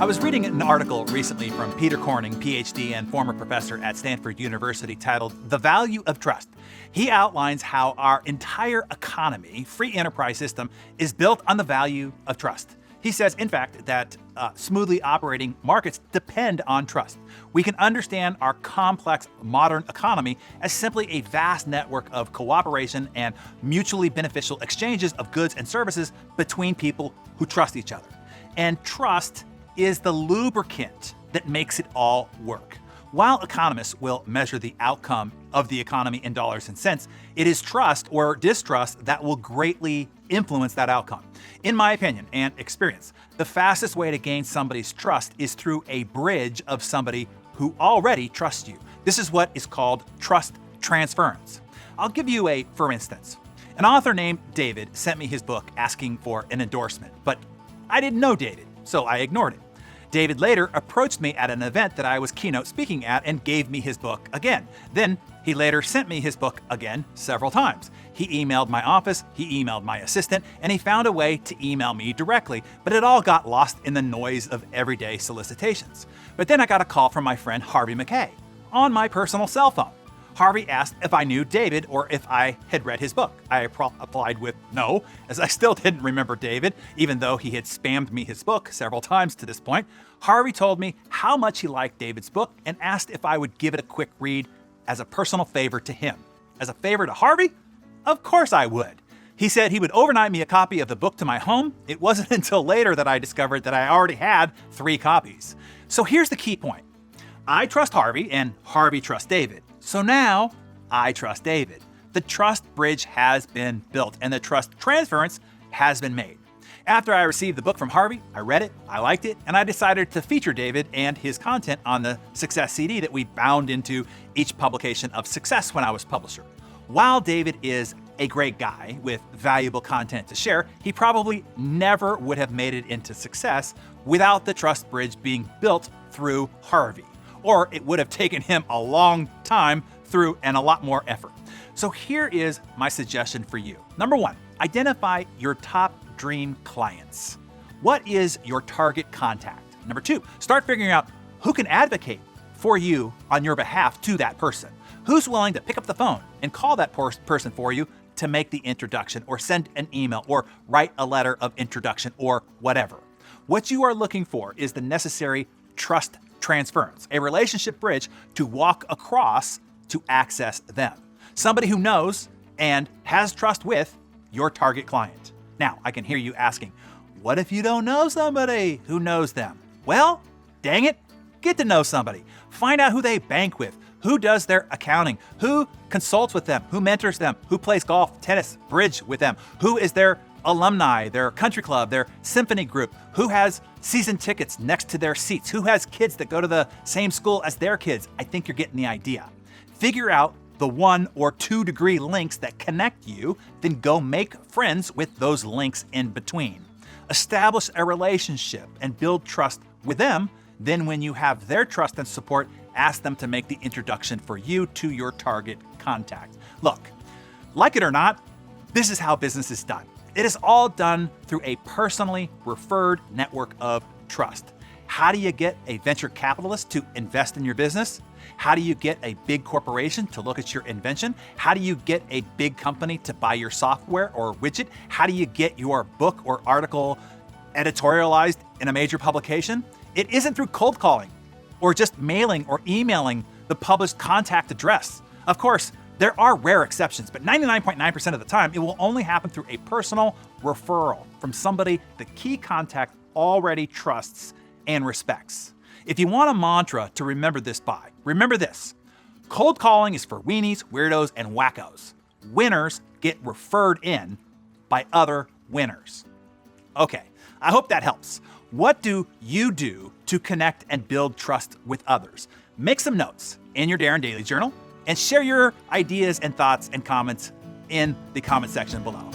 I was reading an article recently from Peter Corning, PhD and former professor at Stanford University, titled The Value of Trust. He outlines how our entire economy, free enterprise system, is built on the value of trust. He says, in fact, that smoothly operating markets depend on trust. We can understand our complex modern economy as simply a vast network of cooperation and mutually beneficial exchanges of goods and services between people who trust each other. And trust is the lubricant that makes it all work. While economists will measure the outcome of the economy in dollars and cents, it is trust or distrust that will greatly influence that outcome. In my opinion and experience, the fastest way to gain somebody's trust is through a bridge of somebody who already trusts you. This is what is called trust transference. I'll give you a for instance. An author named David sent me his book asking for an endorsement, but I didn't know David, so I ignored it. David later approached me at an event that I was keynote speaking at and gave me his book again. Then he later sent me his book again several times. He emailed my office, he emailed my assistant, and he found a way to email me directly, but it all got lost in the noise of everyday solicitations. But then I got a call from my friend Harvey McKay on my personal cell phone. Harvey asked if I knew David or if I had read his book. I replied with no, as I still didn't remember David, even though he had spammed me his book several times to this point. Harvey told me how much he liked David's book and asked if I would give it a quick read as a personal favor to him. As a favor to Harvey? Of course I would. He said he would overnight me a copy of the book to my home. It wasn't until later that I discovered that I already had 3 copies. So here's the key point. I trust Harvey and Harvey trusts David. So now I trust David. The trust bridge has been built and the trust transference has been made. After I received the book from Harvey, I read it, I liked it, and I decided to feature David and his content on the Success CD that we bound into each publication of Success when I was publisher. While David is a great guy with valuable content to share, he probably never would have made it into Success without the trust bridge being built through Harvey. Or it would have taken him a long time through and a lot more effort. So here is my suggestion for you. Number 1, identify your top dream clients. What is your target contact? Number 2, start figuring out who can advocate for you on your behalf to that person. Who's willing to pick up the phone and call that person for you to make the introduction or send an email or write a letter of introduction or whatever. What you are looking for is the necessary trust transference, a relationship bridge to walk across to access them. Somebody who knows and has trust with your target client. Now, I can hear you asking, what if you don't know somebody who knows them? Well, dang it, get to know somebody. Find out who they bank with, who does their accounting, who consults with them, who mentors them, who plays golf, tennis, bridge with them, who is their alumni, their country club, their symphony group, who has season tickets next to their seats, who has kids that go to the same school as their kids. I think you're getting the idea. Figure out the 1 or 2 degree links that connect you, then go make friends with those links in between. Establish a relationship and build trust with them. Then when you have their trust and support, ask them to make the introduction for you to your target contact. Look, like it or not, this is how business is done. It is all done through a personally referred network of trust. How do you get a venture capitalist to invest in your business? How do you get a big corporation to look at your invention? How do you get a big company to buy your software or widget? How do you get your book or article editorialized in a major publication? It isn't through cold calling or just mailing or emailing the published contact address. Of course, there are rare exceptions, but 99.9% of the time, it will only happen through a personal referral from somebody the key contact already trusts and respects. If you want a mantra to remember this by, remember this. Cold calling is for weenies, weirdos, and wackos. Winners get referred in by other winners. Okay, I hope that helps. What do you do to connect and build trust with others? Make some notes in your Darren Daily journal and share your ideas and thoughts and comments in the comment section below.